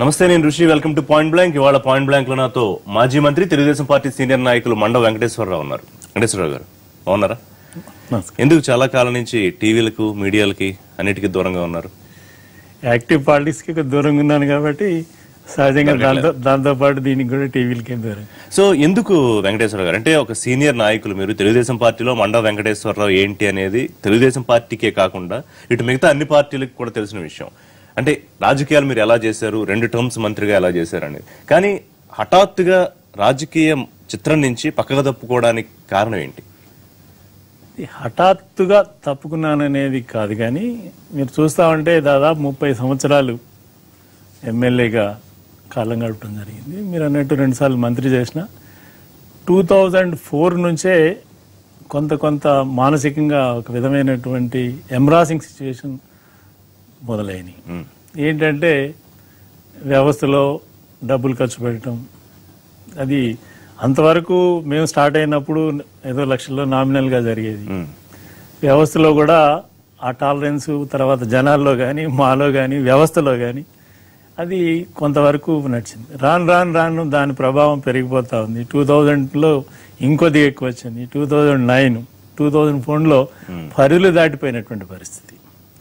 నమస్తే, నేను ఋషి. Welcome to point blank. ఇవాళ పాయింట్ బ్లాంక్ లో నాతో మాజీ మంత్రి, తెలుగుదేశం పార్టీ సీనియర్ నాయకులు మండ వెంకటేశ్వరరావు ఉన్నారు. వెంకటేశ్వరరావు గారు బాగున్నారా? ఎందుకు చాలా కాలం నుంచి టీవీలకు, మీడియాలకి అన్నిటికీ దూరంగా ఉన్నారు? యాక్టివ్ పాలిటిక్స్ కి దూరంగా ఉన్నాను కాబట్టి సహజంగా దాంతో పాటు దీనికి కూడా టీవీలకి దూరం. సో ఎందుకు వెంకటేశ్వరరావు గారు అంటే ఒక సీనియర్ నాయకులు మీరు, తెలుగుదేశం పార్టీలో మండ వెంకటేశ్వరరావు ఏంటి అనేది తెలుగుదేశం పార్టీకే కాకుండా ఇటు మిగతా అన్ని పార్టీలకు కూడా తెలిసిన విషయం. అంటే రాజకీయాలు మీరు ఎలా చేశారు, 2 టర్మ్స్ మంత్రిగా ఎలా చేశారు అనేది. కానీ హఠాత్తుగా రాజకీయ చిత్రం నుంచి పక్కగా తప్పుకోవడానికి కారణం ఏంటి? హఠాత్తుగా తప్పుకున్నాననేది కాదు, కానీ మీరు చూస్తా ఉంటే దాదాపు 30 సంవత్సరాలు ఎమ్మెల్యేగా కాలం గడపడం జరిగింది. మీరు అన్నట్టు 2 సార్లు మంత్రి చేసిన 2004 నుంచే కొంత మానసికంగా ఒక విధమైనటువంటి ఎంబ్రాసింగ్ సిచ్యువేషన్ మొదలైనవి. ఏంటంటే వ్యవస్థలో డబ్బులు ఖర్చు పెట్టడం, అది అంతవరకు మేము స్టార్ట్ అయినప్పుడు ఏదో లక్షల్లో నామినల్గా జరిగేది. వ్యవస్థలో కూడా ఆ టాలరెన్స్ తర్వాత జనాల్లో కానీ, మాలో కానీ, వ్యవస్థలో కానీ అది కొంతవరకు నడిచింది. రాను దాని ప్రభావం పెరిగిపోతా ఉంది. 2000లో ఇంకొద్దిగా ఎక్కువ వచ్చింది. 2009, 2004లో పరిధులు దాటిపోయినటువంటి పరిస్థితి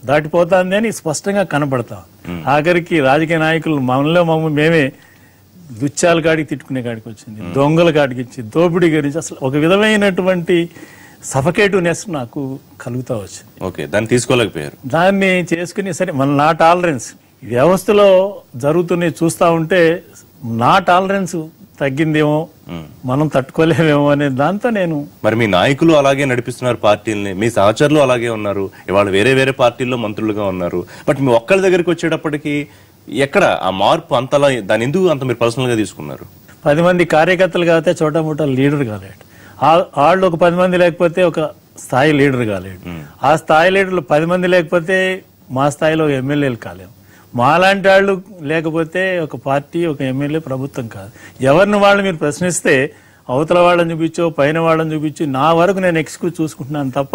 దాటిపోతుంది అని స్పష్టంగా కనపడతా. ఆఖరికి రాజకీయ నాయకులు మమ్మల్ని మేమే దుచ్చాల కాడికి తిట్టుకునే కాడికి వచ్చింది, దొంగల కాడికి ఇచ్చి దోపిడీ గురించి అసలు ఒక విధమైనటువంటి సఫకేటివ్నెస్ నాకు కలుగుతా వచ్చింది. ఓకే, దాన్ని తీసుకోలేకపోయారు. దాన్ని చేసుకుని సరే నా టాలరెన్స్ వ్యవస్థలో జరుగుతున్నాయి చూస్తా ఉంటే నా టాలరెన్స్ తగ్గిందేమో, మనం తట్టుకోలేమేమో అనే దాంతో నేను. మరి మీ నాయకులు అలాగే నడిపిస్తున్నారు పార్టీలని, మీ సహచరులు అలాగే ఉన్నారు, ఇవాళ వేరే పార్టీల్లో మంత్రులుగా ఉన్నారు. బట్ మీ ఒక్కళ్ళ దగ్గరికి వచ్చేటప్పటికి ఎక్కడ ఆ మార్పు అంతలా, దాని ఎందుకు అంత మీరు పర్సనల్ గా తీసుకున్నారు? 10 మంది కార్యకర్తలు కాకపోతే చోటమోట లీడర్ కాలేడు. వాళ్ళు ఒక 10 మంది లేకపోతే ఒక స్థాయి లీడర్ కాలేడు. ఆ స్థాయి లీడర్లు 10 మంది లేకపోతే మా స్థాయిలో ఎమ్మెల్యేలు కాలేము. మాలాంటి వాళ్ళు లేకపోతే ఒక పార్టీ, ఒక ఎమ్మెల్యే, ప్రభుత్వం కాదు. ఎవరిని వాళ్ళు మీరు ప్రశ్నిస్తే అవతల వాళ్ళని చూపించో, పైన వాళ్ళని చూపించు, నా వరకు నేను ఎక్స్క్యూజ్ చూసుకుంటున్నాను తప్ప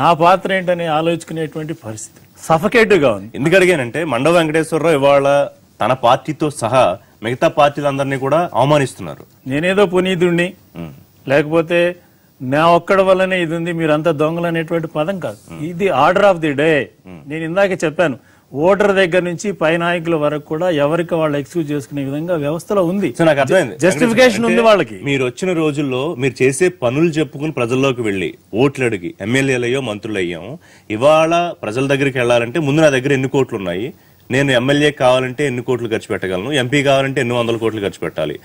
నా పాత్ర ఏంటని ఆలోచించుకునేటువంటి పరిస్థితి సఫకేటివ్ గా ఉంది. ఎందుకు అడిగానంటే మండ వెంకటేశ్వరరావు ఇవాళ తన పార్టీతో సహా మిగతా పార్టీలందరినీ కూడా అవమానిస్తున్నారు. నేనేదో పునీతుడిని, లేకపోతే నా ఒక్కడి వల్లనే ఇది ఉంది, మీరంతా దొంగలు అనేటువంటి పదం కాదు. ఇది ఆర్డర్ ఆఫ్ ది డే. నేను ఇందాకే చెప్పాను, ఓటర్ దగ్గర నుంచి పై నాయకుల వరకు కూడా ఎవరికి వాళ్ళు ఎక్స్క్యూజ్ చేసుకునే విధంగా వ్యవస్థలో ఉంది. నాకు అర్థమైంది, జస్టిఫికేషన్ ఉంది వాళ్ళకి. మీరు వచ్చిన రోజుల్లో మీరు చేసే పనులు చెప్పుకుని ప్రజల్లోకి వెళ్లి ఓట్లు అడిగి ఎమ్మెల్యేలయ్యో మంత్రులు అయ్యాము. ఇవాళ ప్రజల దగ్గరికి వెళ్లాలంటే ముందు నా దగ్గర ఎన్ని కోట్లు ఉన్నాయి, నేను ఎమ్మెల్యే కావాలంటే ఎన్ని కోట్లు ఖర్చు పెట్టగలను, ఎంపీ కావాలంటే ఎన్ని 100 కోట్లు ఖర్చు పెట్టాలి.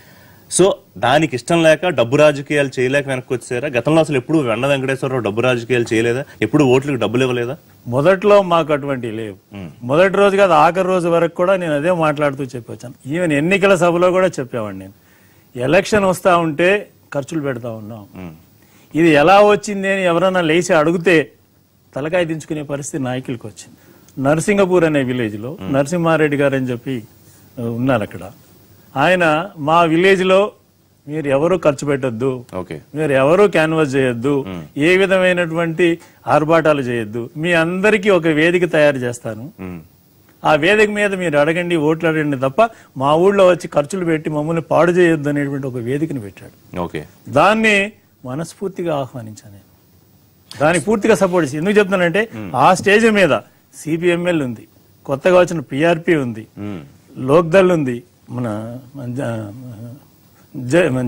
సో దానికి ఇష్టం లేక డబ్బు రాజకీయాలు చేయలేక వెనక్కి వచ్చారా? గతంలో అసలు ఎప్పుడు మండ వెంకటేశ్వరరావు డబ్బు రాజకీయాలు చేయలేదా? ఎప్పుడు ఓట్లకు డబ్బులు ఇవ్వలేదా? మొదట్లో మాకు అటువంటి లేవు. మొదటి రోజు కాదు, ఆఖరి రోజు వరకు కూడా నేను అదే మాట్లాడుతూ చెప్పొచ్చాను. ఈవెన్ ఎన్నికల సభలో కూడా చెప్పేవాడిని. నేను ఎలక్షన్ వస్తా ఉంటే ఖర్చులు పెడతా ఉన్నాం, ఇది ఎలా వచ్చింది అని ఎవరన్నా లేచి అడిగితే తలకాయ దించుకునే పరిస్థితి నాయకులకు వచ్చింది. నరసింగపూర్ అనే విలేజ్ లో నరసింహారెడ్డి గారు అని చెప్పి ఉన్నారు. అక్కడ ఆయన మా విలేజ్ లో మీరు ఎవరు ఖర్చు పెట్టద్దు, మీరు ఎవరు క్యాన్వాస్ చేయొద్దు, ఏ విధమైనటువంటి ఆర్భాటాలు చేయొద్దు, మీ అందరికీ ఒక వేదిక తయారు చేస్తాను, ఆ వేదిక మీద మీరు అడగండి, ఓట్లు అడగండి తప్ప మా ఊళ్ళో వచ్చి ఖర్చులు పెట్టి మమ్మల్ని పాడు చేయొద్దు అనేటువంటి ఒక వేదికను పెట్టాడు. దాన్ని మనస్ఫూర్తిగా ఆహ్వానించాను నేను. దానికి పూర్తిగా సపోర్ట్ చేసి ఎందుకు చెప్తానంటే ఆ స్టేజ్ మీద సిపిఎంఎల్ ఉంది, కొత్తగా వచ్చిన పిఆర్పి ఉంది, లోక్దల్ ఉంది, మన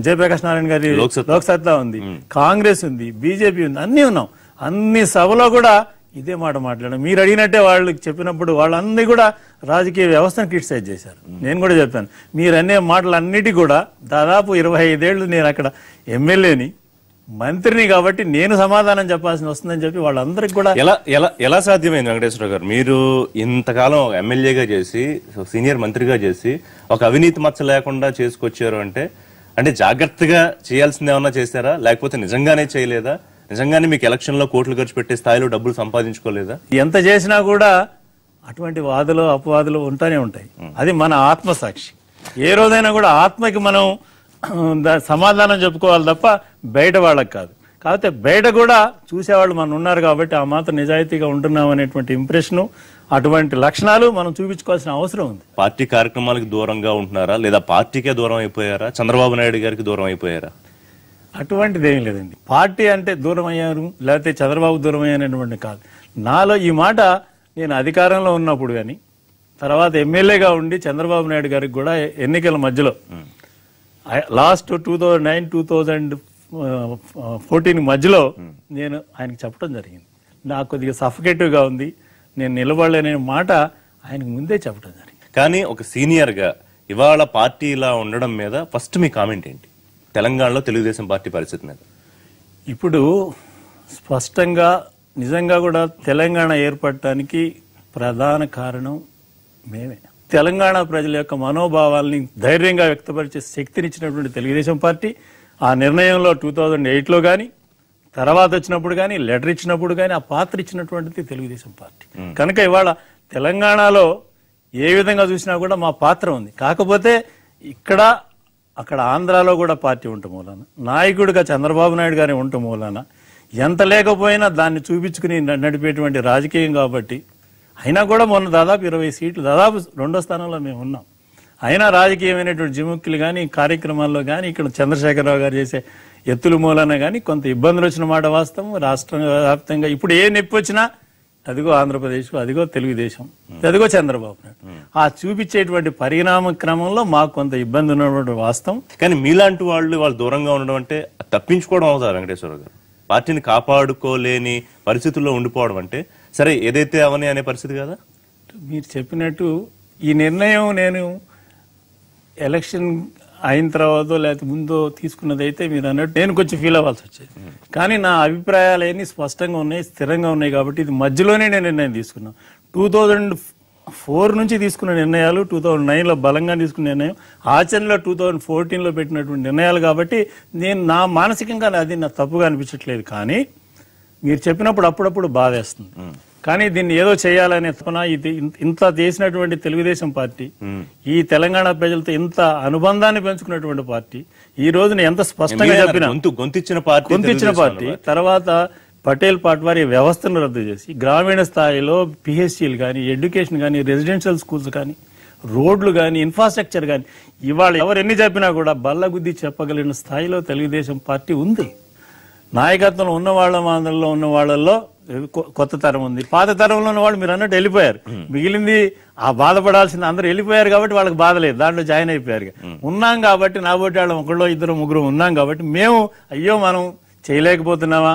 జయప్రకాష్ నారాయణ గారి లోక్సత్తా ఉంది, కాంగ్రెస్ ఉంది, బీజేపీ ఉంది, అన్ని ఉన్నాం. అన్ని సభలో కూడా ఇదే మాట మాట్లాడాం. మీరు అడిగినట్టే వాళ్ళకి చెప్పినప్పుడు వాళ్ళందరూ కూడా రాజకీయ వ్యవస్థను క్రిటిసైజ్ చేశారు. నేను కూడా చెప్పాను, మీరు అనే మాటలన్నిటి కూడా దాదాపు 25 ఏళ్లు నేను అక్కడ ఎమ్మెల్యేని, మంత్రిని కాబట్టి నేను సమాధానం చెప్పాల్సి వస్తుందని చెప్పి వాళ్ళందరికీ కూడా. ఎలా సాధ్యమైంది వెంకటేశ్వరరావు గారు? మీరు ఇంతకాలం ఎమ్మెల్యేగా చేసి, సీనియర్ మంత్రిగా చేసి ఒక అవినీతి మచ్చ లేకుండా చేసుకొచ్చారు అంటే జాగ్రత్తగా చేయాల్సింది ఏమన్నా చేశారా, లేకపోతే నిజంగానే చేయలేదా? నిజంగానే మీకు ఎలక్షన్ లో కోట్లు ఖర్చు పెట్టే స్థాయిలో డబ్బులు సంపాదించుకోలేదా? ఎంత చేసినా కూడా అటువంటి వాదులు అపవాదులు ఉంటానే ఉంటాయి. అది మన ఆత్మసాక్షి. ఏ రోజైనా కూడా ఆత్మకి మనం సమాధానం చెప్పుకోవాలి తప్ప బయట వాళ్ళకి కాదు. కాకపోతే బయట కూడా చూసేవాళ్ళు మనం ఉన్నారు కాబట్టి ఆ మాత్రం నిజాయితీగా ఉంటున్నాం అనేటువంటి ఇంప్రెషను, అటువంటి లక్షణాలు మనం చూపించుకోవాల్సిన అవసరం ఉంది. పార్టీ కార్యక్రమాలకు దూరంగా ఉంటున్నారా, లేదా పార్టీకే దూరం అయిపోయారా, చంద్రబాబు నాయుడు గారికి దూరం అయిపోయారా? అటువంటిది ఏం లేదండి. పార్టీ అంటే దూరం అయ్యారు, లేకపోతే చంద్రబాబు దూరం అయ్యానటువంటి కాదు. నాలో ఈ మాట నేను అధికారంలో ఉన్నప్పుడు కానీ, తర్వాత ఎమ్మెల్యేగా ఉండి చంద్రబాబు నాయుడు గారికి కూడా ఎన్నికల మధ్యలో లాస్ట్ 2009-2014 మధ్యలో నేను ఆయనకు చెప్పడం జరిగింది. నాకు కొద్దిగా సఫకేటివ్ గా ఉంది, నేను నిలబడలేనే మాట ఆయనకు ముందే చెప్పడం జరిగింది. కానీ ఒక సీనియర్ గా ఇవాళ పార్టీ ఇలా ఉండడం మీద ఫస్ట్ మీ కామెంట్ ఏంటి, తెలంగాణలో తెలుగుదేశం పార్టీ పరిస్థితి మీద? ఇప్పుడు స్పష్టంగా నిజంగా కూడా తెలంగాణ ఏర్పడటానికి ప్రధాన కారణం మేమే. తెలంగాణ ప్రజల యొక్క మనోభావాల్ని ధైర్యంగా వ్యక్తపరిచే శక్తినిచ్చినటువంటి తెలుగుదేశం పార్టీ ఆ నిర్ణయంలో 2008లో కానీ, తర్వాత వచ్చినప్పుడు కానీ, లెటర్ ఇచ్చినప్పుడు కానీ ఆ పాత్ర ఇచ్చినటువంటిది తెలుగుదేశం పార్టీ. కనుక ఇవాళ తెలంగాణలో ఏ విధంగా చూసినా కూడా మా పాత్ర ఉంది. కాకపోతే ఇక్కడ అక్కడ ఆంధ్రాలో కూడా పార్టీ ఉండటం మూలాన, నాయకుడిగా చంద్రబాబు నాయుడు గారి ఉండటం మూలాన ఎంత లేకపోయినా దాన్ని చూపించుకుని నడిపేటువంటి రాజకీయం కాబట్టి, అయినా కూడా మొన్న దాదాపు 20 సీట్లు, దాదాపు 2వ స్థానంలో మేము ఉన్నాం. అయినా రాజకీయమైనటువంటి జిముక్కులు కానీ, కార్యక్రమాల్లో కానీ, ఇక్కడ చంద్రశేఖరరావు గారు చేసే ఎత్తుల మూలన కానీ కొంత ఇబ్బందులు వచ్చిన మాట వాస్తవం. రాష్ట్ర వ్యాప్తంగా ఇప్పుడు ఏ నొప్పి వచ్చినా అదిగో ఆంధ్రప్రదేశ్, అదిగో తెలుగుదేశం, అదిగో చంద్రబాబు నాయుడు, ఆ చూపించేటువంటి పరిణామ క్రమంలో మాకు కొంత ఇబ్బంది ఉన్నటువంటి వాస్తవం. కానీ మీలాంటి వాళ్ళు దూరంగా ఉండడం అంటే తప్పించుకోవడం అవుతారు వెంకటేశ్వర గారు. పార్టీని కాపాడుకోలేని పరిస్థితుల్లో ఉండిపోవడం అంటే సరే ఏదైతే అవని అనే పరిస్థితి కదా. మీరు చెప్పినట్టు ఈ నిర్ణయం నేను ఎలక్షన్ అయిన తర్వాత లేకపోతే ముందో తీసుకున్నది అయితే మీరు అన్నట్టు నేను కొంచెం ఫీల్ అవ్వాల్సి వచ్చేది. కానీ నా అభిప్రాయాలు అన్ని స్పష్టంగా ఉన్నాయి, స్థిరంగా ఉన్నాయి. కాబట్టి ఇది మధ్యలోనే నేను నిర్ణయం తీసుకున్నాను. 2004 నుంచి తీసుకున్న నిర్ణయాలు, 2009లో బలంగా తీసుకున్న నిర్ణయం, ఆచరణలో 2014లో పెట్టినటువంటి నిర్ణయాలు. కాబట్టి నేను నా మానసికంగా అది నా తప్పుగా అనిపించట్లేదు. కానీ మీరు చెప్పినప్పుడు అప్పుడప్పుడు బాధేస్తుంది. కానీ దీన్ని ఏదో చేయాలనే తపన, ఇది ఇంత చేసినటువంటి తెలుగుదేశం పార్టీ, ఈ తెలంగాణ ప్రజలతో ఇంత అనుబంధాన్ని పెంచుకున్నటువంటి పార్టీ, ఈ రోజున ఎంత స్పష్టంగా చెప్పిన గొంతిచ్చిన పార్టీ తర్వాత పటేల్ పాట్వారీ వ్యవస్థను రద్దు చేసి గ్రామీణ స్థాయిలో పిహెచ్సీలు కానీ, ఎడ్యుకేషన్ కానీ, రెసిడెన్షియల్ స్కూల్స్ కానీ, రోడ్లు కానీ, ఇన్ఫ్రాస్ట్రక్చర్ కానీ ఇవాళ ఎవరు ఎన్ని చెప్పినా కూడా బల్లగుద్ది చెప్పగలిగిన స్థాయిలో తెలుగుదేశం పార్టీ ఉంది. నాయకత్వంలో ఉన్న వాళ్ళ మాదిరిలో ఉన్న వాళ్ళల్లో కొత్త తరం ఉంది, పాత తరంలో ఉన్న వాళ్ళు మీరు అన్నట్టు వెళ్ళిపోయారు. మిగిలింది ఆ బాధపడాల్సింది అందరూ వెళ్ళిపోయారు కాబట్టి వాళ్ళకి బాధ లేదు, దాంట్లో జాయిన్ అయిపోయారు. ఉన్నాం కాబట్టి నాబోటి వాళ్ళం ఒకళ్ళు ఇద్దరు ముగ్గురు ఉన్నాం కాబట్టి మేము అయ్యో మనం చేయలేకపోతున్నామా,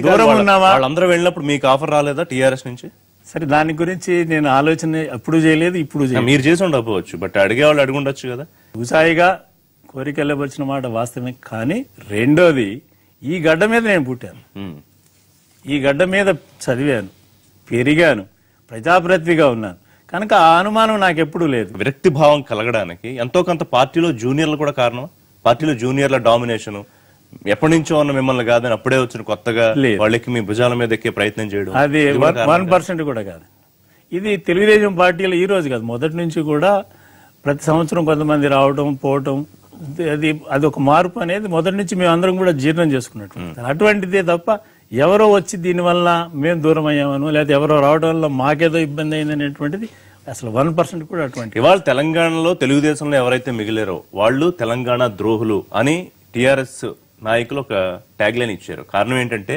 దూరం ఉన్నామా? వాళ్ళందరూ వెళ్ళినప్పుడు మీకు ఆఫర్ రాలేదా టీఆర్ఎస్ నుంచి? సరే దాని గురించి నేను ఆలోచన ఎప్పుడు చేయలేదు, ఇప్పుడు మీరు చేసి ఉండకపోవచ్చు, బట్ అడిగే వాళ్ళు అడుగుండొచ్చు కదా. ఉసాయిగా కోరిక వెళ్ళవచ్చిన మాట వాస్తవమే. కానీ రెండోది, ఈ గడ్డ మీద నేను పుట్టాను, ఈ గడ్డ మీద చదివాను, పెరిగాను, ప్రజాప్రతినిధిగా ఉన్నాను. కనుక ఆ అనుమానం నాకు ఎప్పుడూ లేదు. విరక్తి భావం కలగడానికి ఎంతో కొంత పార్టీలో జూనియర్లు కూడా కారణం. పార్టీలో జూనియర్ల డామినేషన్ ఎప్పటి నుంచో ఉన్న మిమ్మల్ని కాదని అప్పుడే వచ్చిన కొత్తగా వాళ్ళకి మీ భుజాల మీద ఎక్కే ప్రయత్నం చేయడం, అది 1% కూడా కాదు. ఇది తెలుగుదేశం పార్టీలో ఈ రోజు కాదు, మొదటి నుంచి కూడా ప్రతి సంవత్సరం కొంతమంది రావడం పోవటం, అది ఒక మార్పు అనేది మొదటి నుంచి మేము అందరం కూడా జీర్ణం చేసుకున్నట్టు. అటువంటిదే తప్ప ఎవరో వచ్చి దీనివల్ల మేము దూరం అయ్యామను, లేదా ఎవరో రావడం వల్ల మాకేదో ఇబ్బంది అయింది అనేటువంటిది అసలు 1% కూడా అటువంటి. ఇవాళ తెలంగాణలో తెలుగుదేశంలో ఎవరైతే మిగిలేరో వాళ్ళు తెలంగాణ ద్రోహులు అని టీఆర్ఎస్ నాయకులు ఒక ట్యాగ్ లైన్ ఇచ్చారు. కారణం ఏంటంటే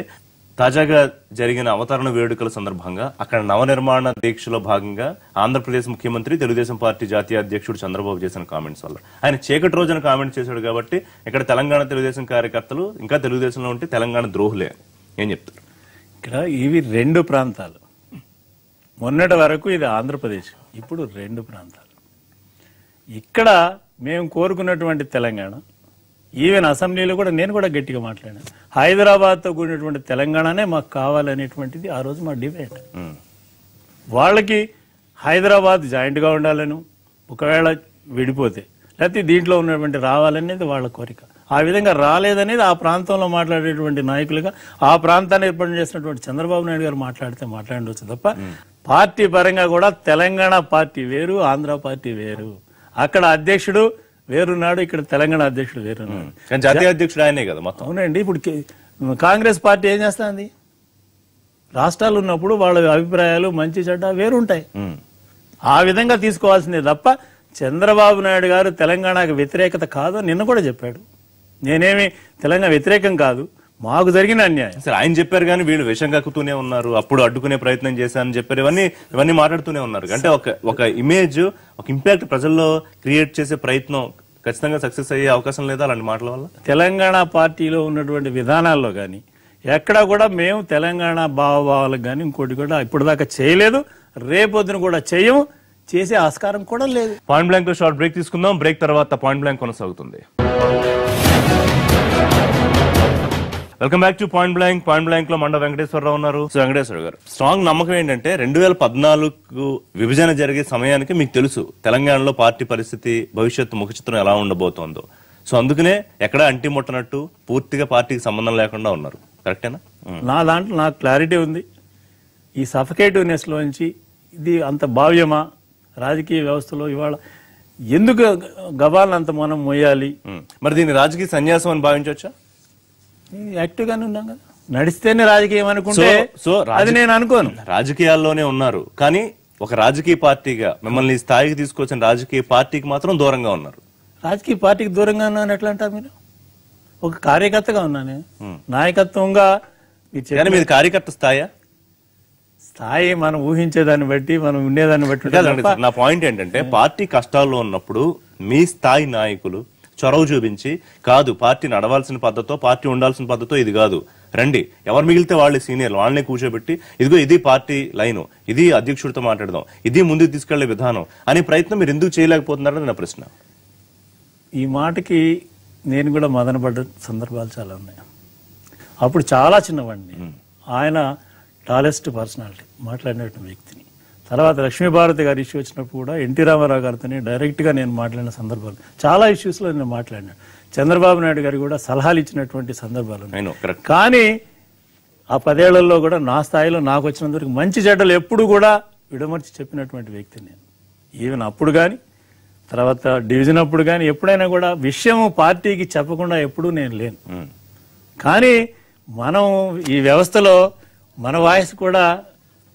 తాజాగా జరిగిన అవతరణ వేడుకల సందర్భంగా అక్కడ నవనిర్మాణ దీక్షలో భాగంగా ఆంధ్రప్రదేశ్ ముఖ్యమంత్రి తెలుగుదేశం పార్టీ జాతీయ అధ్యక్షుడు చంద్రబాబు చేసిన కామెంట్స్ వల్ల ఆయన చీకటి రోజున కామెంట్ చేశాడు. కాబట్టి ఇక్కడ తెలంగాణ తెలుగుదేశం కార్యకర్తలు ఇంకా తెలుగుదేశంలో ఉంటే తెలంగాణ ద్రోహులే ఏం చెప్తారు? ఇక్కడ ఇవి 2 ప్రాంతాలు. మొన్నటి వరకు ఇది ఆంధ్రప్రదేశ్, ఇప్పుడు 2 ప్రాంతాలు. ఇక్కడ మేము కోరుకున్నటువంటి తెలంగాణ, ఈవెన్ అసెంబ్లీలో కూడా నేను కూడా గట్టిగా మాట్లాడాను, హైదరాబాద్తో కూడినటువంటి తెలంగాణనే మాకు కావాలనేటువంటిది ఆ రోజు మా డిమాండ్. వాళ్ళకి హైదరాబాద్ జాయింట్గా ఉండాలను, ఒకవేళ విడిపోతే లేకపోతే దీంట్లో ఉన్నటువంటి రావాలనేది వాళ్ళ కోరిక. ఆ విధంగా రాలేదనేది ఆ ప్రాంతంలో మాట్లాడేటువంటి నాయకులుగా ఆ ప్రాంతాన్ని ఏర్పాటు చేసినటువంటి చంద్రబాబు నాయుడు గారు మాట్లాడవచ్చు తప్ప పార్టీ పరంగా కూడా తెలంగాణ పార్టీ వేరు, ఆంధ్ర పార్టీ వేరు. అక్కడ అధ్యక్షుడు వేరున్నాడు, ఇక్కడ తెలంగాణ అధ్యక్షుడు వేరున్నాడు. జాతీయ అధ్యక్షుడు ఆయనే కదా మొత్తం. అవునండి. ఇప్పుడు కాంగ్రెస్ పార్టీ ఏం చేస్తుంది? రాష్ట్రాలు ఉన్నప్పుడు వాళ్ళ అభిప్రాయాలు మంచి చెడ్డ వేరుంటాయి. ఆ విధంగా తీసుకోవాల్సిందే తప్ప చంద్రబాబు నాయుడు గారు తెలంగాణకు వ్యతిరేకత కాదు నిన్న కూడా చెప్పాడు. నేనేమి తెలంగాణ వ్యతిరేకం కాదు, మాకు జరిగిన అన్యాయం. సరే ఆయన చెప్పారు కానీ వీళ్ళు విషం కక్కుతూనే ఉన్నారు, అప్పుడు అడ్డుకునే ప్రయత్నం చేశారని చెప్పారు. ఇవన్నీ మాట్లాడుతూనే ఉన్నారు. అంటే ఒక ఇమేజ్, ఒక ఇంపాక్ట్ ప్రజల్లో క్రియేట్ చేసే ప్రయత్నం ఖచ్చితంగా సక్సెస్ అయ్యే అవకాశం లేదా అలాంటి మాటల వల్ల? తెలంగాణ పార్టీలో ఉన్నటువంటి విధానాల్లో కానీ ఎక్కడా కూడా మేము తెలంగాణ భావభావాలకు కానీ ఇంకోటి కూడా ఇప్పటిదాకా చేయలేదు, రేపొద్దున కూడా చేయము, చేసే ఆస్కారం కూడా లేదు. పాయింట్ బ్లాంక్ లో షార్ట్ బ్రేక్ తీసుకుందాం. బ్రేక్ తర్వాత పాయింట్ బ్లాంక్ కొనసాగుతుంది. Welcome back to point blank. Point blank లో మండ వెంకటేశ్వరరావు ఉన్నారు. సో వెంకటేశ్వర గారు, స్ట్రాంగ్ నమ్మకం ఏంటంటే 2014 విభజన జరిగే సమయానికి మీకు తెలుసు తెలంగాణలో పార్టీ పరిస్థితి, భవిష్యత్తు ముఖచిత్రం ఎలా ఉండబోతోందో. సో అందుకనే ఎక్కడా అంటి ముట్టనట్టు పూర్తిగా పార్టీకి సంబంధం లేకుండా ఉన్నారు. కరెక్టేనా? నా దాంట్లో నాకు క్లారిటీ ఉంది. ఈ సఫకేటివ్నెస్ లోంచి ఇది అంత భావ్యమా రాజకీయ వ్యవస్థలో? ఇవాళ ఎందుకు గబాలంత మనం మొయ్యాలి? మరి దీన్ని రాజకీయ సన్యాసం అని భావించవచ్చా? యాక్టివ్ గానే ఉన్నాం కదా, నడిస్తేనే రాజకీయం అనుకుంటే అది నేను అనుకోను. రాజకీయాల్లోనే ఉన్నారు కానీ ఒక రాజకీయ పార్టీగా మిమ్మల్ని ఈ స్థాయికి తీసుకొచ్చిన రాజకీయ పార్టీకి మాత్రం దూరంగా ఉన్నారు. రాజకీయ పార్టీకి దూరంగా ఉన్నాను ఎట్లా అంటారు మీరు? ఒక కార్యకర్తగా ఉన్నాను, నాయకత్వంగా. మీది కార్యకర్త స్థాయి మనం ఊహించేదాన్ని బట్టి, మనం ఉండేదాన్ని బట్టి. నా పాయింట్ ఏంటంటే పార్టీ కష్టాల్లో ఉన్నప్పుడు మీ స్థాయి నాయకులు చొరవ చూపించి, కాదు పార్టీ నడవాల్సిన పద్ధతో, పార్టీ ఉండాల్సిన పద్ధతో ఇది కాదు, రండి, ఎవరు మిగిలితే వాళ్ళే సీనియర్లు, వాళ్ళనే కూర్చోబెట్టి ఇదిగో ఇది పార్టీ లైను, ఇది అధ్యక్షుడితో మాట్లాడదాం, ఇది ముందుకు తీసుకెళ్లే విధానం అనే ప్రయత్నం మీరు ఎందుకు చేయలేకపోతున్నారని నా ప్రశ్న. ఈ మాటకి నేను కూడా మదనపడ్డ సందర్భాలు చాలా ఉన్నాయి. అప్పుడు చాలా చిన్నవాడిని, ఆయన టాలెస్ట్ పర్సనాలిటీ, మాట్లాడినటువంటి వ్యక్తిని. తర్వాత లక్ష్మీభారతి గారి ఇష్యూ వచ్చినప్పుడు కూడా ఎన్టీ రామారావు గారితో డైరెక్ట్ గా నేను మాట్లాడిన సందర్భాలు చాలా ఇష్యూస్ లో నేను మాట్లాడినాను. చంద్రబాబు నాయుడు గారు కూడా సలహాలు ఇచ్చినటువంటి సందర్భాలు ఉన్నాయి. కానీ ఆ 10 ఏళ్లలో కూడా నా స్థాయిలో నాకు వచ్చినంత వరకు మంచి చెడ్డలు ఎప్పుడు కూడా విడమర్చి చెప్పినటువంటి వ్యక్తిని నేను. ఈవెన్ అప్పుడు కానీ తర్వాత డివిజన్ అప్పుడు కానీ ఎప్పుడైనా కూడా విషయం పార్టీకి చెప్పకుండా ఎప్పుడూ నేను లేను. కానీ మనం ఈ వ్యవస్థలో మన వాయిస్ కూడా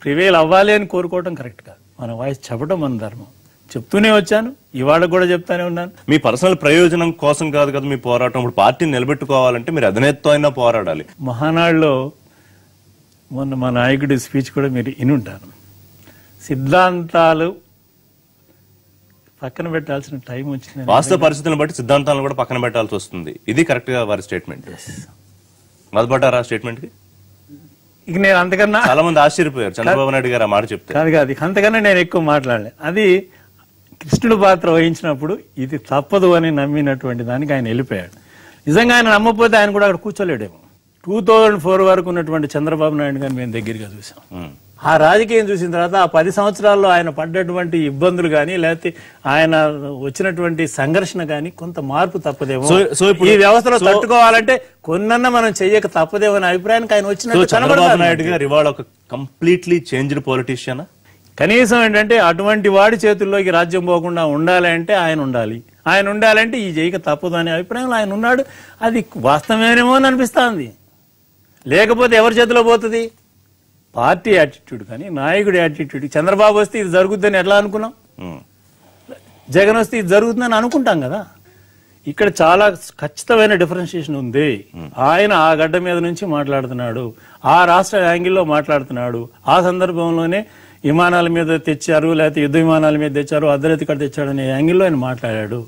ప్రివేల్ అవ్వాలి అని కోరుకోవడం కరెక్ట్ కాదు. మన వాయిస్ చెప్పడం మన ధర్మం. చెప్తూనే వచ్చాను, ఇవాళ కూడా చెప్తానే ఉన్నాను. మీ పర్సనల్ ప్రయోజనం కోసం కాదు కదా మీ పోరాటం. ఇప్పుడు పార్టీని నిలబెట్టుకోవాలంటే మీరు అధినేతతో అయినా పోరాడాలి. మహానాడులో మొన్న మా నాయకుడి స్పీచ్ కూడా మీరు వినుంటారు. సిద్ధాంతాలు పక్కన పెట్టాల్సిన టైం వచ్చింది. వాస్తవ పరిస్థితులను బట్టి సిద్ధాంతాలను కూడా పక్కన పెట్టాల్సి వస్తుంది. ఇది కరెక్ట్ గా వారి స్టేట్మెంట్. మొదలుపడ్డారా స్టేట్మెంట్ కి? ఇక నేను అంతకన్నా చాలా మంది ఆశ్చర్యపోయారు చంద్రబాబు నాయుడు గారు ఆ మాట చెప్తే. కాదు అంతకన్నా నేను ఎక్కువ మాట్లాడలే. అది కృష్ణుడు పాత్ర వహించినప్పుడు ఇది తప్పదు అని నమ్మినటువంటి దానికి ఆయన వెళ్ళిపోయాడు. నిజంగా ఆయన నమ్మకపోతే ఆయన కూడా అక్కడ కూర్చోలేడేమో. 2004 వరకు ఉన్నటువంటి చంద్రబాబు నాయుడు గారిని మేము దగ్గరగా చూసాం. ఆ రాజకీయం చూసిన తర్వాత ఆ 10 సంవత్సరాల్లో ఆయన పడ్డటువంటి ఇబ్బందులు కానీ, లేకపోతే ఆయన వచ్చినటువంటి సంఘర్షణ కానీ కొంత మార్పు తప్పదేమో. ఈ వ్యవస్థలో తట్టుకోవాలంటే కొన్నన్నా మనం చెయ్యక తప్పదేమో అనే అభిప్రాయానికి ఆయన వచ్చినట్టు చంద్రబాబు నాయుడు గారు ఇవాళ ఒక కంప్లీట్లీ చేంజ్డ్ పొలిటీషియన్. కనీసం ఏంటంటే అటువంటి వాడి చేతుల్లోకి రాజ్యం పోకుండా ఉండాలి అంటే ఆయన ఉండాలి. ఆయన ఉండాలంటే ఈ చేయక తప్పదు అనే అభిప్రాయంలో ఆయన ఉన్నాడు. అది వాస్తవమేనేమో అని అనిపిస్తుంది. లేకపోతే ఎవరి చేతిలో పోతుంది? పార్టీ యాటిట్యూడ్ కానీ నాయకుడి యాటిట్యూడ్. చంద్రబాబు వస్తే ఇది జరుగుతుందని ఎట్లా అనుకున్నాం? జగన్ వస్తే ఇది జరుగుతుందని అనుకుంటాం కదా. ఇక్కడ చాలా ఖచ్చితమైన డిఫరెన్షియేషన్ ఉంది. ఆయన ఆ గడ్డ మీద నుంచి మాట్లాడుతున్నాడు, ఆ రాష్ట్ర యాంగిల్లో మాట్లాడుతున్నాడు. ఆ సందర్భంలోనే విమానాల మీద తెచ్చారు, లేకపోతే యుద్ధ విమానాల మీద తెచ్చారు, అర్ధరాత్రి ఇక్కడ తెచ్చాడు అనే యాంగిల్లో ఆయన మాట్లాడాడు.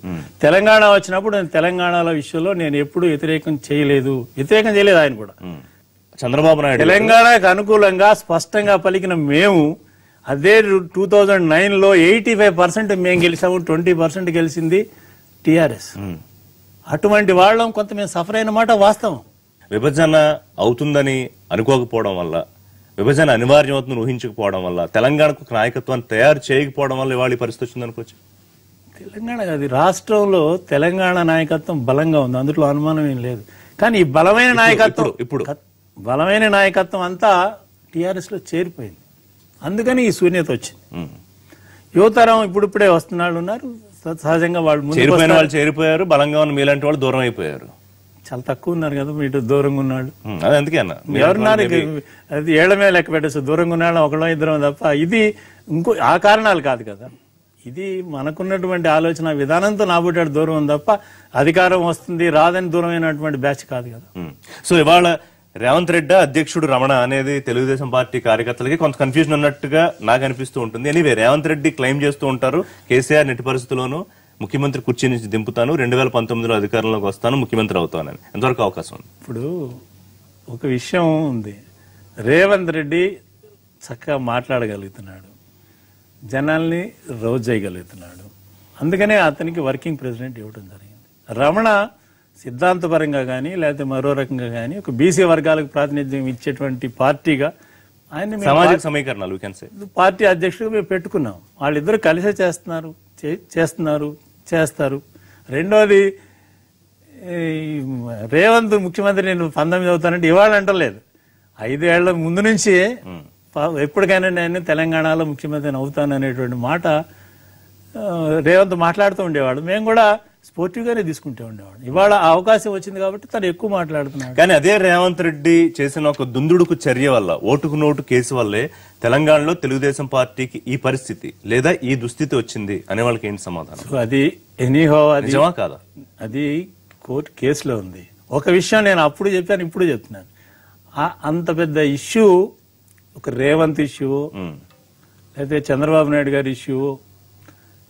తెలంగాణ వచ్చినప్పుడు నేను తెలంగాణ విషయంలో నేను ఎప్పుడు వ్యతిరేకం చేయలేదు ఆయన కూడా. చంద్రబాబు నాయుడు తెలంగాణకు అనుకూలంగా స్పష్టంగా పలికిన మేము అదే 2009లో 85% మేము గెలిచాము, 20% గెలిచింది టిఆర్ఎస్. అటువంటి వాళ్ళం కొంత మేము సఫర్ అయిన మాట వాస్తవం. విభజన అవుతుందని అనుకోకపోవడం వల్ల, విభజన అనివార్యం అవుతుందని ఊహించకపోవడం వల్ల, తెలంగాణకు నాయకత్వాన్ని తయారు చేయకపోవడం వల్ల ఇవాళ పరిస్థితి వచ్చింది అనుకోవచ్చు. తెలంగాణ అది రాష్ట్రంలో తెలంగాణ నాయకత్వం బలంగా ఉంది, అందులో అనుమానం ఏం లేదు. కానీ ఈ బలమైన నాయకత్వం బలమైన నాయకత్వం అంతా టిఆర్ఎస్ లో చేరిపోయింది. అందుకని ఈ శూన్యత వచ్చింది. యువతరం ఇప్పుడిప్పుడే వస్తున్నాళ్ళు ఉన్నారు. సహజంగా వాళ్ళు చేరిపోయారు, బలంగా ఉన్న మీలాంటి వాళ్ళు దూరం అయిపోయారు. చాలా తక్కువ ఉన్నారు కదా, ఇటు దూరంగా ఉన్నాడు. అదే అందుకే అన్న ఎవరున్నారు, అది ఏళ్ల మీద లెక్క పెట్టేసి దూరంగా ఉన్నాడు ఒకళ్ళో ఇద్దరం తప్ప. ఇది ఇంకో ఆ కారణాలు కాదు కదా, ఇది మనకున్నటువంటి ఆలోచన విధానంతో నాబుట్టాడు దూరం ఉంది తప్ప అధికారం వస్తుంది రాదని దూరమైనటువంటి బ్యాచ్ కాదు కదా. సో ఇవాళ రేవంత్ రెడ్డి అధ్యక్షుడు రమణ అనేది తెలుగుదేశం పార్టీ కార్యకర్తలకి కొంత కన్ఫ్యూజన్ ఉన్నట్టుగా నాకు అనిపిస్తూ ఉంటుంది. ఎనీవే రేవంత్ రెడ్డి క్లెయిమ్ చేస్తూ ఉంటారు, కేసీఆర్ నెట్టి పరిస్థితుల్లోనూ ముఖ్యమంత్రి కుర్చీ నుంచి దింపుతాను, 2019లో అధికారంలోకి వస్తాను, ముఖ్యమంత్రి అవుతానని. ఎంతవరకు అవకాశం ఉంది? ఇప్పుడు ఒక విషయం ఉంది, రేవంత్ రెడ్డి చక్కగా మాట్లాడగలుగుతున్నాడు, జనాల్ని రోజు చేయగలుగుతున్నాడు, అందుకనే అతనికి వర్కింగ్ ప్రెసిడెంట్ ఇవ్వడం జరిగింది. రమణ సిద్ధాంతపరంగా కానీ లేకపోతే మరో రకంగా కానీ ఒక బీసీ వర్గాలకు ప్రాతినిధ్యం ఇచ్చేటువంటి పార్టీగా ఆయన సామాజిక సమీకరణాలు పార్టీ అధ్యక్షుడిగా మేము పెట్టుకున్నాం. వాళ్ళిద్దరు కలిసే చేస్తారు. రెండోది రేవంత్ ముఖ్యమంత్రి నేను 19 అవుతానంటే ఇవాళ అంటలేదు, 5 ఏళ్ల ముందు నుంచి ఎప్పటికైనా నేను తెలంగాణలో ముఖ్యమంత్రిని అవుతాను అనేటువంటి మాట రేవంత్ మాట్లాడుతూ ఉండేవాడు. మేము కూడా స్పోర్టివ్ గానే తీసుకుంటూ ఉండేవాడు. ఇవాళ అవకాశం వచ్చింది కాబట్టి తను ఎక్కువ మాట్లాడుతున్నాడు. కానీ అదే రేవంత్ రెడ్డి చేసిన ఒక దుందుడుకు చర్య వల్ల, ఓటుకు నోటు కేసు వల్లే తెలంగాణలో తెలుగుదేశం పార్టీకి ఈ పరిస్థితి లేదా ఈ దుస్థితి వచ్చింది అనే వాళ్ళకి ఏంటి సమాధానం? అది ఎనీహో అది నిజమా కాదా? అది కోర్టు కేసులో ఉంది. ఒక విషయం నేను అప్పుడు చెప్పాను, ఇప్పుడు చెప్తున్నాను. అంత పెద్ద ఇష్యూ ఒక రేవంత్ ఇష్యూ లేకపోతే చంద్రబాబు నాయుడు గారి ఇష్యూ,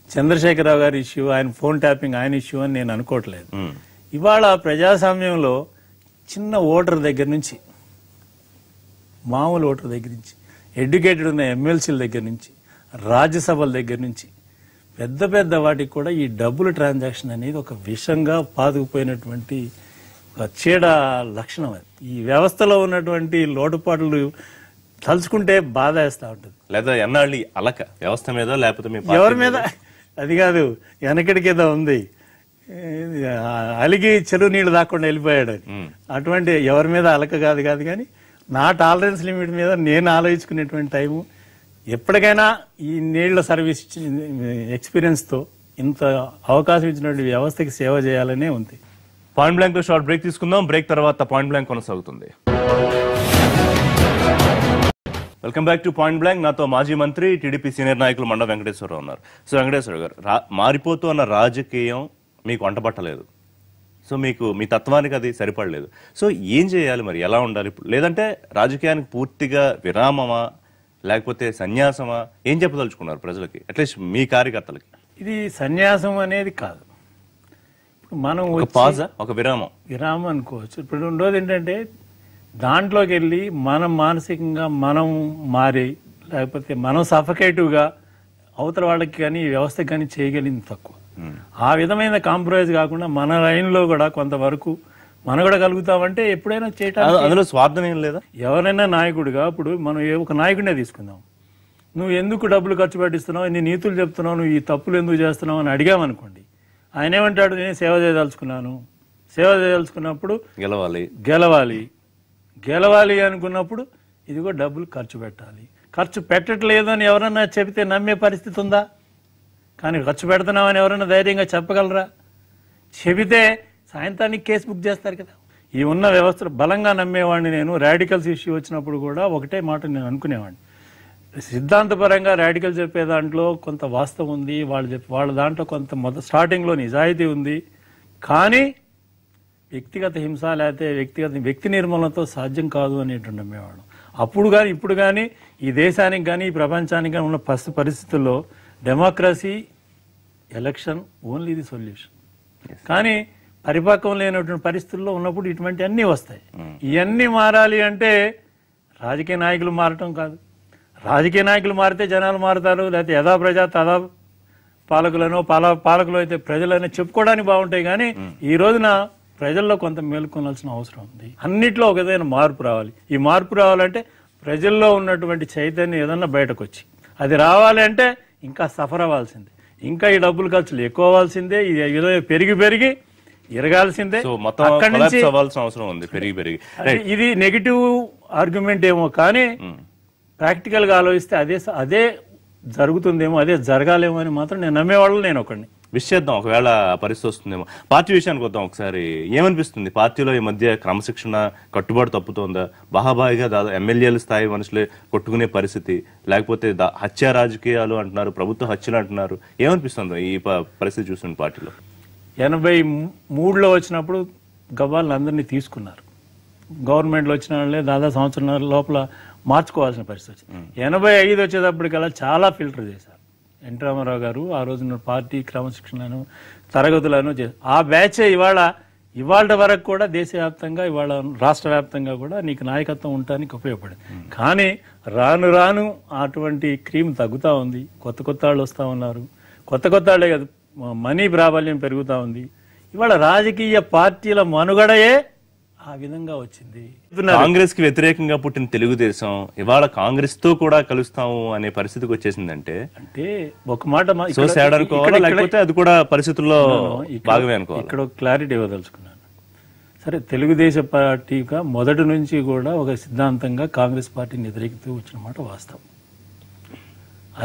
చంద్రశేఖరరావు గారి ఇష్యూ, ఆయన ఫోన్ ట్యాపింగ్ ఆయన ఇష్యూ అని నేను అనుకోవట్లేదు. ఇవాళ ప్రజాస్వామ్యంలో చిన్న ఓటర్ దగ్గర నుంచి, మామూలు ఓటర్ దగ్గర నుంచి, ఎడ్యుకేటెడ్ ఉన్న ఎమ్మెల్సీల దగ్గర నుంచి, రాజ్యసభల దగ్గర నుంచి పెద్ద పెద్ద వాటికి కూడా ఈ డబ్బుల ట్రాన్సాక్షన్ అనేది ఒక విషంగా పాతుకుపోయినటువంటి ఒక చీడ లక్షణం. అది ఈ వ్యవస్థలో ఉన్నటువంటి లోటుపాట్లు తలుచుకుంటే బాధ వేస్తూ ఉంటుంది. లేదా ఎన్నాళ్ళు అలక వ్యవస్థ మీద లేకపోతే ఎవరి మీద అది కాదు, వెనకడికి ఏదో ఉంది, అలిగి చెరువు నీళ్లు దాక్కుండా వెళ్ళిపోయాడు అని. అటువంటి ఎవరి మీద అలక కాదు కానీ నా టాలరెన్స్ లిమిట్ మీద నేను ఆలోచించుకునేటువంటి టైము ఎప్పటికైనా ఈ నీళ్ల సర్వీస్ ఎక్స్పీరియన్స్తో ఇంత అవకాశం ఇచ్చినటువంటి వ్యవస్థకి సేవ చేయాలనే ఉంది. పాయింట్ బ్లాంక్ లో షార్ట్ బ్రేక్ తీసుకుందాం. బ్రేక్ తర్వాత పాయింట్ బ్లాంక్ కొనసాగుతుంది. Welcome back to point blank. నాతో మాజీ మంత్రి టీడీపీ సీనియర్ నాయకులు మండ వెంకటేశ్వరరావు ఉన్నారు. సో వెంకటేశ్వర గారు, మారిపోతూ ఉన్న రాజకీయం మీకు వంటపట్టలేదు, సో మీకు మీ తత్వానికి అది సరిపడలేదు. సో ఏం చేయాలి మరి, ఎలా ఉండాలి ఇప్పుడు? లేదంటే రాజకీయానికి పూర్తిగా విరామమా లేకపోతే సన్యాసమా? ఏం చెప్పదలుచుకున్నారు ప్రజలకి, అట్లీస్ట్ మీ కార్యకర్తలకి? ఇది సన్యాసం అనేది కాదు, ఇప్పుడు మనం ఒక విరామం అనుకోవచ్చు. ఇప్పుడు ఉండేది ఏంటంటే దాంట్లోకి వెళ్ళి మనం మానసికంగా మనం మారి లేకపోతే మనం సఫకేటివ్గా అవతల వాళ్ళకి కానీ వ్యవస్థకి కానీ చేయగలిగింది తక్కువ. ఆ విధమైన కాంప్రమైజ్ కాకుండా మన లైన్లో కూడా కొంతవరకు మనం కూడా కలుగుతామంటే ఎప్పుడైనా చేయటానికి అందులో స్వార్థం ఏం లేదా? ఎవరైనా నాయకుడిగా ఇప్పుడు మనం ఒక నాయకుడినే తీసుకుందాం, నువ్వు ఎందుకు డబ్బులు ఖర్చు పెట్టిస్తున్నావు, ఇన్ని నీతులు చెప్తున్నావు, నువ్వు ఈ తప్పులు ఎందుకు చేస్తున్నావు అని అడిగామనుకోండి, ఆయన ఏమంటాడు, నేను సేవ చేయదలుచుకున్నాను, సేవ చేయదలుచుకున్నప్పుడు గెలవాలి అనుకున్నప్పుడు ఇదిగో డబ్బులు ఖర్చు పెట్టాలి. ఖర్చు పెట్టట్లేదు అని ఎవరన్నా చెబితే నమ్మే పరిస్థితి ఉందా? కానీ ఖర్చు పెడుతున్నామని ఎవరైనా ధైర్యంగా చెప్పగలరా? చెబితే సాయంత్రానికి కేసు బుక్ చేస్తారు కదా. ఈ ఉన్న వ్యవస్థలు బలంగా నమ్మేవాడిని నేను. రాడికల్స్ ఇష్యూ వచ్చినప్పుడు కూడా ఒకటే మాట నేను అనుకునేవాడిని, సిద్ధాంతపరంగా రాడికల్ చెప్పే దాంట్లో కొంత వాస్తవం ఉంది, వాళ్ళ దాంట్లో కొంత స్టార్టింగ్లో నిజాయితీ ఉంది, కానీ వ్యక్తిగత హింస లేకపోతే వ్యక్తి నిర్మూలనతో సాధ్యం కాదు అనేటువంటి నమ్మేవాడు. అప్పుడు కానీ ఇప్పుడు కానీ ఈ దేశానికి కానీ ఈ ప్రపంచానికి కానీ ఉన్న పరిస్థితుల్లో democracy, election only the solution. కానీ పరిపక్వం లేనటువంటి పరిస్థితుల్లో ఉన్నప్పుడు ఇటువంటి అన్నీ వస్తాయి. ఇవన్నీ మారాలి అంటే రాజకీయ నాయకులు మారటం కాదు. రాజకీయ నాయకులు మారితే జనాలు మారుతారు, లేకపోతే యథా ప్రజా తదా పాలకులను పాలకులు అయితే ప్రజలనే చెప్పుకోవడానికి బాగుంటాయి. కానీ ఈ రోజున ప్రజల్లో కొంత మేలుకొనాల్సిన అవసరం ఉంది. అన్నిట్లో ఒక విధమైన మార్పు రావాలి. ఈ మార్పు రావాలంటే ప్రజల్లో ఉన్నటువంటి చైతన్యం ఏదన్నా బయటకు వచ్చి, అది రావాలి అంటే ఇంకా సఫర్ అవ్వాల్సిందే, ఇంకా ఈ డబ్బులు ఖర్చులు ఎక్కువ అవ్వాల్సిందే, ఇది పెరిగి ఎరగాల్సిందే. అక్కడి నుంచి ఇది నెగిటివ్ ఆర్గ్యుమెంట్ ఏమో, కానీ ప్రాక్టికల్ గా ఆలోచిస్తే అదే జరుగుతుందేమో, అదే జరగాలేమో అని మాత్రం నేను నమ్మేవాళ్ళు నేను ఒకడిని. విష్ చేద్దాం, ఒకవేళ పరిస్థితి వస్తుందేమో. పార్టీ విషయానికి వద్దాం ఒకసారి. ఏమనిపిస్తుంది పార్టీలో ఈ మధ్య క్రమశిక్షణ కట్టుబాటు తప్పుతోందా? బాహాబాయిగా ఎమ్మెల్యేల స్థాయి మనుషులే కొట్టుకునే పరిస్థితి, లేకపోతే హత్య రాజకీయాలు అంటున్నారు, ప్రభుత్వ హత్యలు అంటున్నారు. ఏమనిపిస్తుంది ఈ పరిస్థితి చూస్తుంది పార్టీలో? 83లో వచ్చినప్పుడు గవ్వాలను అందరినీ తీసుకున్నారు. గవర్నమెంట్లో వచ్చిన వాళ్ళే దాదాపు సంవత్సరం లోపల మార్చుకోవాల్సిన పరిస్థితి వచ్చింది. 85 వచ్చేటప్పటికల్లా చాలా ఫిల్టర్ చేశారు. ఎన్టీ రామారావు గారు ఆ రోజున పార్టీ క్రమశిక్షణను తరగతులను ఆ బ్యాచే ఇవాళ వరకు కూడా దేశవ్యాప్తంగా, ఇవాళ రాష్ట్ర వ్యాప్తంగా కూడా నీకు నాయకత్వం ఉండటానికి ఉపయోగపడింది. కానీ రాను రాను అటువంటి క్రీమ్ తగ్గుతూ ఉంది. కొత్త వాళ్ళు వస్తూ ఉన్నారు. కొత్త వాళ్ళే కాదు, మనీ ప్రాబల్యం పెరుగుతూ ఉంది. ఇవాళ రాజకీయ పార్టీల మనుగడయే ఆ విధంగా వచ్చింది. కాంగ్రెస్ కి వ్యతిరేకంగా పుట్టిన తెలుగుదేశం ఇవాళ కాంగ్రెస్ తో కూడా కలుస్తాము అనే పరిస్థితికి వచ్చేసిందంటే ఒక మాట అనుకోవాలి, లేకపోతే అది కూడా పరిస్థితుల్లో భాగమే అనుకోవాలి. ఇక్కడ ఒక క్లారిటీ ఇవ్వదలుచుకున్నాను. సరే, తెలుగుదేశం పార్టీగా మొదటి నుంచి కూడా ఒక సిద్ధాంతంగా కాంగ్రెస్ పార్టీని వ్యతిరేకిస్తూ వచ్చిన మాట వాస్తవం.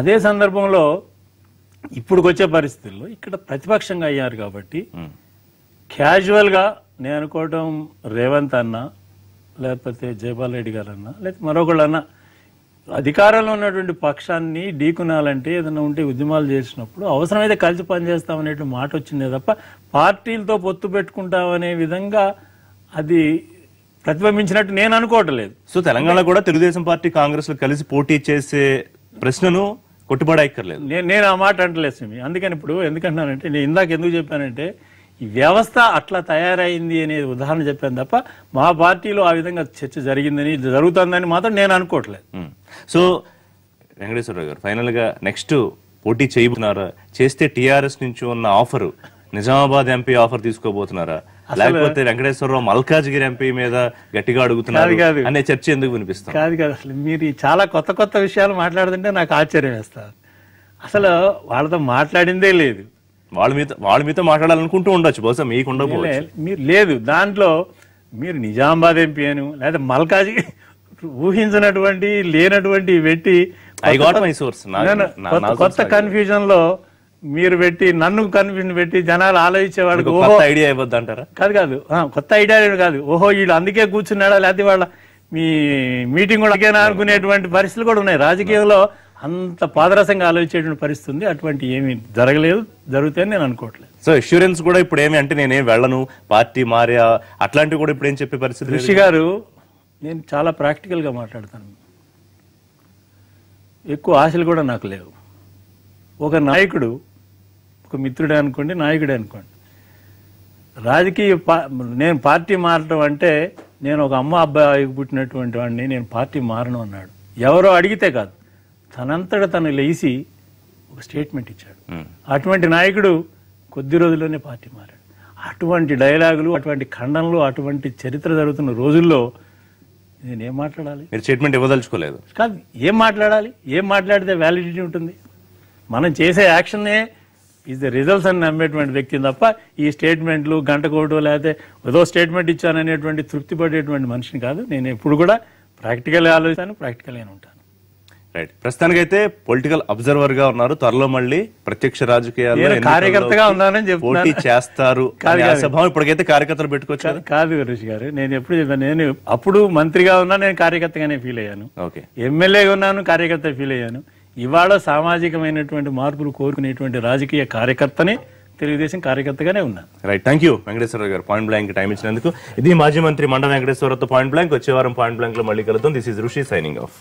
అదే సందర్భంలో ఇప్పుడు వచ్చే పరిస్థితుల్లో ఇక్కడ ప్రతిపక్షంగా అయ్యారు కాబట్టి క్యాజువల్ గా నేను అనుకోవటం రేవంత్ అన్న, లేకపోతే జయపాల్ రెడ్డి గారు అన్నా, లేకపోతే మరొకళ్ళన్నా అధికారంలో ఉన్నటువంటి పక్షాన్ని ఢీకునాలంటే ఏదైనా ఉంటే ఉద్యమాలు చేసినప్పుడు అవసరమైతే కలిసి పనిచేస్తామనే మాట వచ్చిందే తప్ప పార్టీలతో పొత్తు పెట్టుకుంటామనే విధంగా అది ప్రతిబింబించినట్టు నేను అనుకోవటం లేదు. సో తెలంగాణ కూడా తెలుగుదేశం పార్టీ కాంగ్రెస్ లో కలిసి పోటీ చేసే ప్రశ్నను కొట్టుబడక్కర్లేదు. నేను ఆ మాట అంటలేదు. అందుకని ఇప్పుడు ఎందుకంటున్నానంటే, నేను ఇందాక ఎందుకు చెప్పానంటే ఈ వ్యవస్థ అట్లా తయారైంది అనే ఉదాహరణ చెప్పాను తప్ప మా పార్టీలో ఆ విధంగా చర్చ జరిగిందని, జరుగుతుందని మాత్రం నేను అనుకోవట్లేదు. సో వెంకటేశ్వరరావు గారు, ఫైనల్ గా నెక్స్ట్ పోటీ చేయబోతున్నారా? చేస్తే టీఆర్ఎస్ నుంచి ఉన్న ఆఫర్ నిజామాబాద్ ఎంపీ ఆఫర్ తీసుకోబోతున్నారా, లేకపోతే వెంకటేశ్వరరావు మల్కాజ్గిరి ఎంపీ మీద గట్టిగా అడుగుతున్నారు అనే చర్చ ఎందుకు వినిపిస్తుంది? కాదు, అసలు మీరు చాలా కొత్త విషయాలు మాట్లాడుతుంటే నాకు ఆశ్చర్యం వేస్తారు. అసలు వాళ్ళతో మాట్లాడిందే లేదు. వాళ్ళ మీతో మాట్లాడాలనుకుంటూ ఉండొచ్చు, బహుశా మీకు ఉండకపోవచ్చు. మీరు లేదు, దాంట్లో మీరు నిజామాబాద్ ఎంపీ అని లేదా మల్కాజీ ఊహించినటువంటి లేనటువంటి పెట్టి కొత్త కన్ఫ్యూజన్ లో మీరు పెట్టి నన్ను కన్ఫ్యూజన్ పెట్టి జనాలు ఆలోచించేవాడు ఐడియా ఇవ్వద్దు అంటారా? కాదు, కొత్త ఐడియా కాదు. ఓహో వీళ్ళు అందుకే కూర్చున్నాడా, లేకపోతే వాళ్ళ మీ మీటింగ్ కూడా అనుకునేటువంటి పరిస్థితులు కూడా ఉన్నాయి. రాజకీయంలో అంత పాదరసంగా ఆలోచించేటువంటి పరిస్థితి ఉంది. అటువంటి ఏమి జరగలేదు, జరుగుతాయని నేను అనుకోవట్లేదు. సో అష్యూరెన్స్ కూడా ఇప్పుడు ఏమి అంటే నేనేం వెళ్ళను, పార్టీ మారే అట్లాంటివి కూడా ఇప్పుడు ఏం చెప్పే పరిస్థితి? ఋషి గారు, నేను చాలా ప్రాక్టికల్ గా మాట్లాడతాను. ఎక్కువ ఆశలు కూడా నాకు లేవు. ఒక నాయకుడు, ఒక మిత్రుడే అనుకోండి, నాయకుడే అనుకోండి, రాజకీయ నేను పార్టీ మారటం అంటే నేను ఒక అమ్మ అబ్బాయికి పుట్టినటువంటి వాడిని, నేను పార్టీ మారను అన్నాడు. ఎవరో అడిగితే కాదు, తనంతట తను లేచి ఒక స్టేట్మెంట్ ఇచ్చాడు. అటువంటి నాయకుడు కొద్ది రోజుల్లోనే పార్టీ మారాడు. అటువంటి డైలాగులు, అటువంటి ఖండనలు, అటువంటి చరిత్ర జరుగుతున్న రోజుల్లో నేనేం మాట్లాడాలి? మీరు స్టేట్మెంట్ ఇవ్వదలుచుకోలేదు కాదు, ఏం మాట్లాడాలి? ఏం మాట్లాడితే వ్యాలిడిటీ ఉంటుంది? మనం చేసే యాక్షన్నే ఈజ్ ద రిజల్ట్స్ అని నమ్మేటువంటి వ్యక్తిని తప్ప ఈ స్టేట్మెంట్లు గంటకోటు లేకపోతే ఏదో స్టేట్మెంట్ ఇచ్చాననేటువంటి తృప్తి పడేటువంటి మనిషిని కాదు. నేను ఎప్పుడు కూడా ప్రాక్టికల్గా ఆలోచిస్తాను, ప్రాక్టికల్గా ఉంటాను. రైట్, ప్రస్తుతానికైతే పొలిటికల్ అబ్జర్వర్ గా ఉన్నారు. త్వరలో మళ్ళీ ప్రత్యక్ష రాజకీయాల్లో కార్యకర్తగా ఉన్నానని చెప్తున్నా. పోటీ చేస్తారు. ఇప్పటికైతే కార్యకర్తలు పెట్టుకోవచ్చు కాదు ఋషి గారు, నేను ఎప్పుడు చెప్పాను, నేను అప్పుడు మంత్రిగా ఉన్నా నేను కార్యకర్తగానే ఫీల్ అయ్యాను, ఎమ్మెల్యేగా ఉన్నాను కార్యకర్త ఫీల్ అయ్యాను. ఇవాళ సామాజికమైనటువంటి మార్పులు కోరుకునేటువంటి రాజకీయ కార్యకర్తనే, తెలుగుదేశం కార్యకర్తగానే ఉన్నాను. రైట్, థ్యాంక్ యూ వెంకటేశ్వరరావు గారు పాయింట్ బ్లాంక్ టైం ఇచ్చినందుకు. ఇది మాజీ మంత్రి మండ వెంకటేశ్వరరావుతో పాయింట్ బ్లాంక్. వచ్చే వారం పాయింట్ బ్లాంక్ లో మళ్ళీ కలుద్దాం. దిస్ ఇస్ ఋషి సైనింగ్ ఆఫ్.